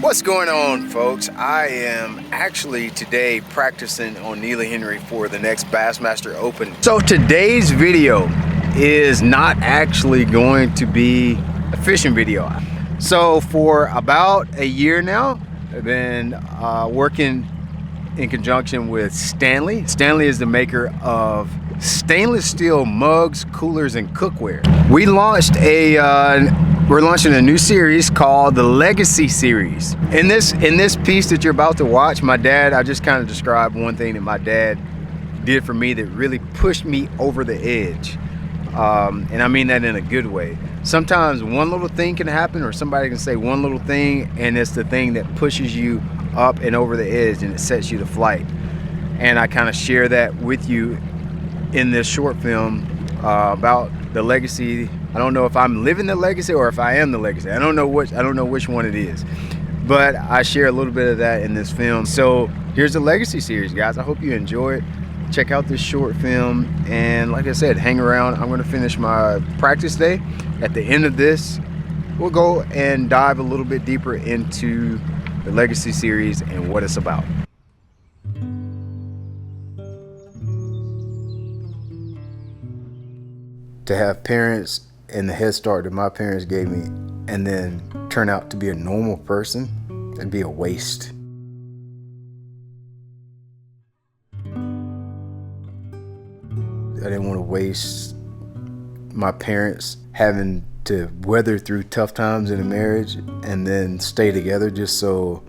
What's going on, folks? I am actually today practicing on Neely Henry for the next Bassmaster Open. So today's video is not actually going to be a fishing video. So for about a year now, I've been working in conjunction with Stanley. Stanley is the maker of stainless steel mugs, coolers, and cookware. We're launching a new series called the Legacy Series. In this piece that you're about to watch, I just kind of described one thing that my dad did for me that really pushed me over the edge. And I mean that in a good way. Sometimes one little thing can happen, or somebody can say one little thing, and it's the thing that pushes you up and over the edge, and it sets you to flight. And I kind of share that with you in this short film about the legacy. I don't know if I'm living the legacy or if I am the legacy. I don't know which one it is, but I share a little bit of that in this film. So here's the Legacy Series, guys. I hope you enjoy it. Check out this short film, and like I said, hang around. I'm going to finish my practice day. At the end of this, we'll go and dive a little bit deeper into the Legacy Series and what it's about. To have parents and the head start that my parents gave me and then turn out to be a normal person, that'd be a waste. I didn't want to waste my parents having to weather through tough times in a marriage and then stay together just so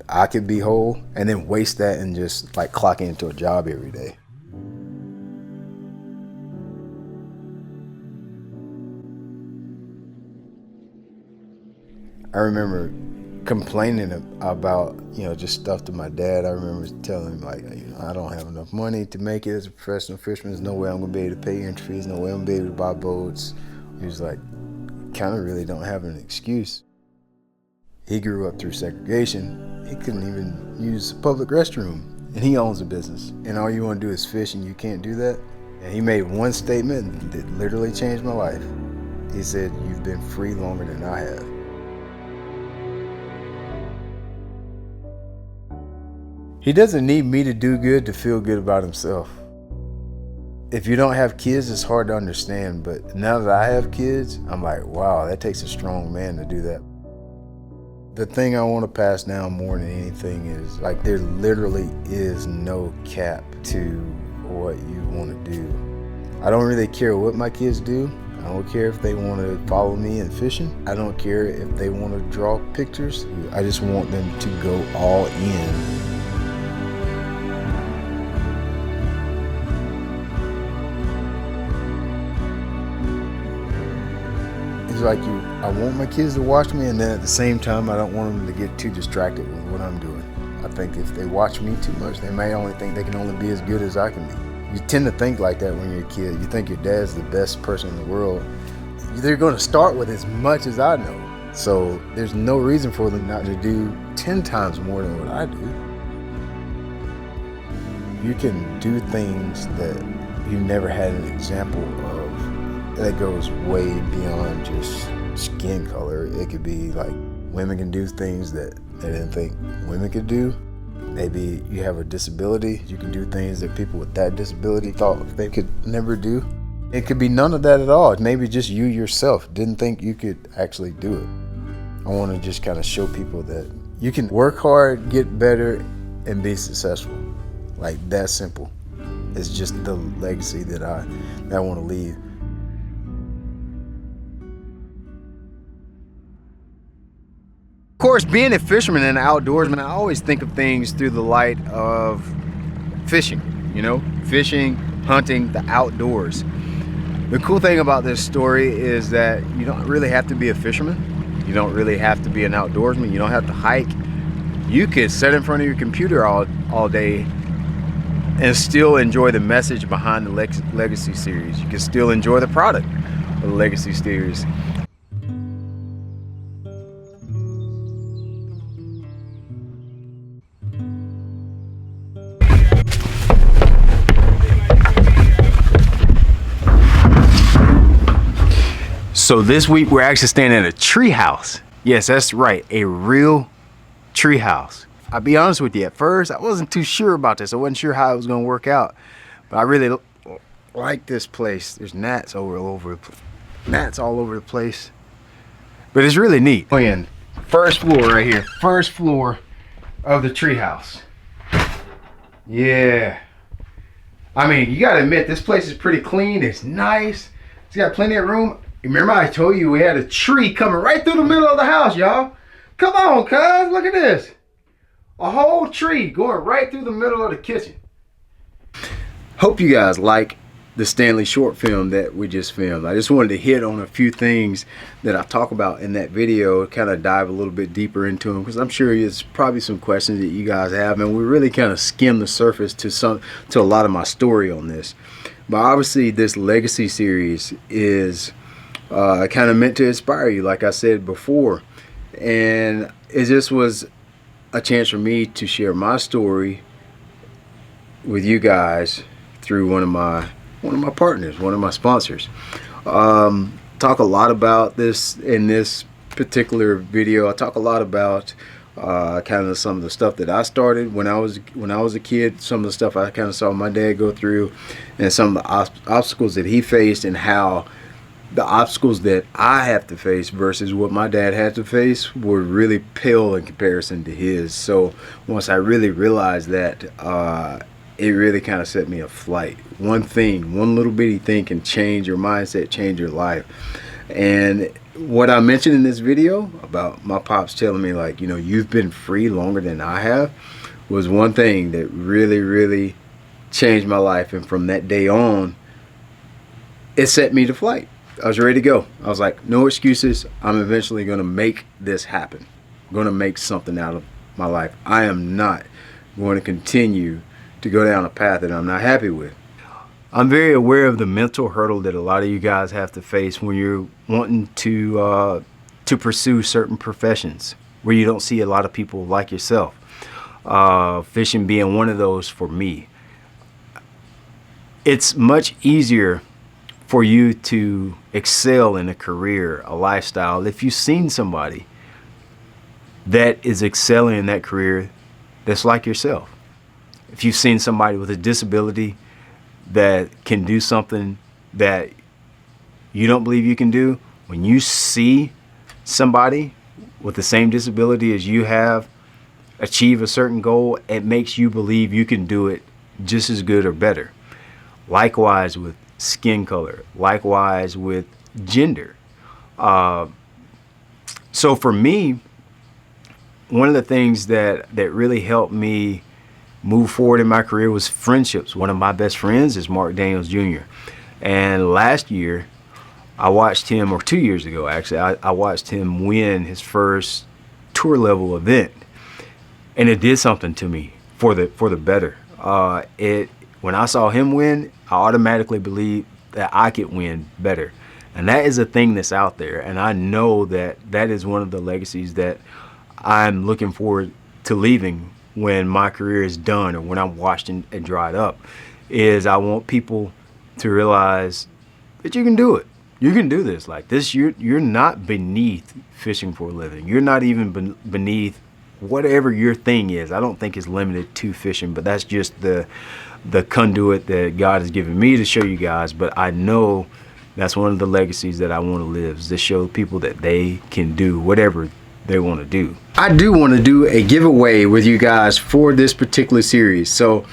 I could be whole, and then waste that and just like clocking into a job every day. I remember complaining about, just stuff to my dad. I remember telling him, like, I don't have enough money to make it as a professional fisherman. There's no way I'm gonna be able to pay entry fees. No way I'm gonna be able to buy boats. He was like, kind of really don't have an excuse. He grew up through segregation. He couldn't even use a public restroom, and he owns a business. And all you want to do is fish, and you can't do that. And he made one statement that literally changed my life. He said, "You've been free longer than I have." He doesn't need me to do good to feel good about himself. If you don't have kids, it's hard to understand, but now that I have kids, I'm like, wow, that takes a strong man to do that. The thing I want to pass down more than anything is, like, there literally is no cap to what you want to do. I don't really care what my kids do. I don't care if they want to follow me in fishing. I don't care if they want to draw pictures. I just want them to go all in. It's like I want my kids to watch me, and then at the same time, I don't want them to get too distracted with what I'm doing. I think if they watch me too much, they may only think they can only be as good as I can be. You tend to think like that when you're a kid. You think your dad's the best person in the world. They're going to start with as much as I know. So there's no reason for them not to do 10 times more than what I do. You can do things that you never had an example of. That goes way beyond just skin color. It could be like women can do things that they didn't think women could do. Maybe you have a disability. You can do things that people with that disability thought they could never do. It could be none of that at all. Maybe just you yourself didn't think you could actually do it. I want to just kind of show people that you can work hard, get better, and be successful. Like, that simple. It's just the legacy that I want to leave. Of course, being a fisherman and an outdoorsman, I always think of things through the light of fishing, fishing, hunting, the outdoors. The cool thing about this story is that you don't really have to be a fisherman. You don't really have to be an outdoorsman. You don't have to hike. You could sit in front of your computer all day and still enjoy the message behind the Legacy Series. You can still enjoy the product of the Legacy Series. So this week we're actually staying at a tree house. Yes, that's right, a real treehouse. I'll be honest with you, at first I wasn't too sure about this. I wasn't sure how it was gonna work out, but I really like this place. There's gnats all over the place, but it's really neat. In first floor right here, first floor of the treehouse. Yeah, I mean, you gotta admit, this place is pretty clean. It's nice. It's got plenty of room. Remember I told you we had a tree coming right through the middle of the house, y'all. Come on, cuz, look at this. A whole tree going right through the middle of the kitchen. Hope you guys like the Stanley short film that we just filmed. I just wanted to hit on a few things that I talk about in that video, kind of dive a little bit deeper into them, because I'm sure there's probably some questions that you guys have, and we really kind of skim the surface to a lot of my story on this. But obviously this legacy series is kind of meant to inspire you, like I said before, and it just was a chance for me to share my story with you guys through one of my partners, one of my sponsors. Talk a lot about this in this particular video. I talk a lot about kind of some of the stuff that I started when I was a kid, some of the stuff I kind of saw my dad go through, and some of the obstacles that he faced, and how the obstacles that I have to face versus what my dad had to face were really pale in comparison to his. So once I really realized that, it really kind of set me aflight. One little bitty thing can change your mindset, change your life. And what I mentioned in this video about my pops telling me, like, you know, you've been free longer than I have, was one thing that really, really changed my life. And from that day on, it set me to flight. I was ready to go. I was like, no excuses. I'm eventually going to make this happen. I'm going to make something out of my life. I am not going to continue to go down a path that I'm not happy with. I'm very aware of the mental hurdle that a lot of you guys have to face when you're wanting to pursue certain professions where you don't see a lot of people like yourself. Fishing being one of those for me. It's much easier for you to excel in a career, a lifestyle, if you've seen somebody that is excelling in that career that's like yourself. If you've seen somebody with a disability that can do something that you don't believe you can do, when you see somebody with the same disability as you have achieve a certain goal, it makes you believe you can do it just as good or better. Likewise with skin color, likewise with gender. So for me, one of the things that really helped me move forward in my career was friendships. One of my best friends is Mark Daniels Jr. And last year, I watched him, or 2 years ago actually, I watched him win his first tour level event. And it did something to me for the better. When I saw him win, I automatically believed that I could win better. And that is a thing that's out there. And I know that that is one of the legacies that I'm looking forward to leaving when my career is done, or when I'm washed and dried up, is I want people to realize that you can do it. You can do this. Like this, you're not beneath fishing for a living. You're not even beneath whatever your thing is. I don't think it's limited to fishing, but that's just the conduit that God has given me to show you guys. But I know that's one of the legacies that I want to live, is to show people that they can do whatever they want to do. I do want to do a giveaway with you guys for this particular series. So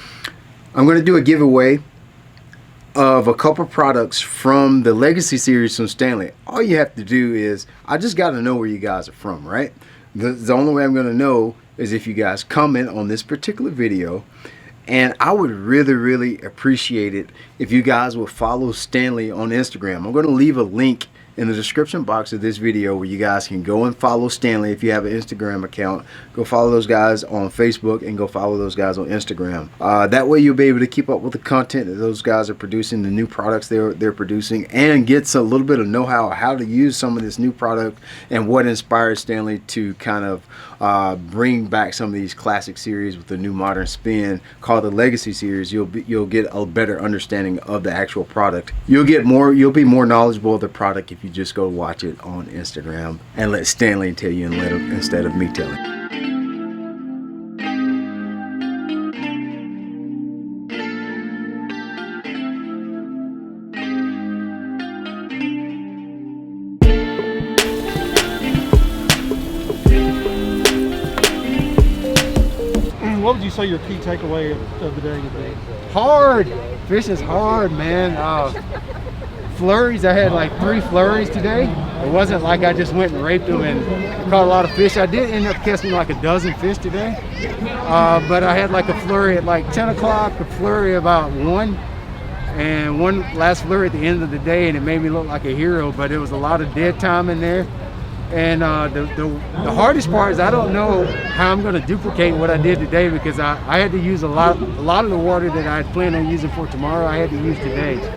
I'm going to do a giveaway of a couple products from the Legacy series from Stanley. All you have to do is, I just got to know where you guys are from, right? The only way I'm going to know is if you guys comment on this particular video. And I would really, really appreciate it if you guys would follow Stanley on Instagram. I'm going to leave a link in the description box of this video where you guys can go and follow Stanley. If you have an Instagram account, go follow those guys on Facebook and go follow those guys on Instagram. That way you'll be able to keep up with the content that those guys are producing, the new products they're producing, and get a little bit of know-how how to use some of this new product and what inspired Stanley to kind of bring back some of these classic series with the new modern spin called the Legacy series. You'll get a better understanding of the actual product. You'll be more knowledgeable of the product if you just go watch it on Instagram and let Stanley tell you instead of me telling. what would you say your key takeaway of the day would be? Hard. Fishing's hard, man. Flurries, I had like 3 flurries today. It wasn't like I just went and raped them and caught a lot of fish. I did end up catching like a dozen fish today. But I had like a flurry at like 10 o'clock, a flurry about 1, and one last flurry at the end of the day, and it made me look like a hero, but it was a lot of dead time in there. And the hardest part is I don't know how I'm going to duplicate what I did today, because I had to use a lot of the water that I had planned on using for tomorrow. I had to use today.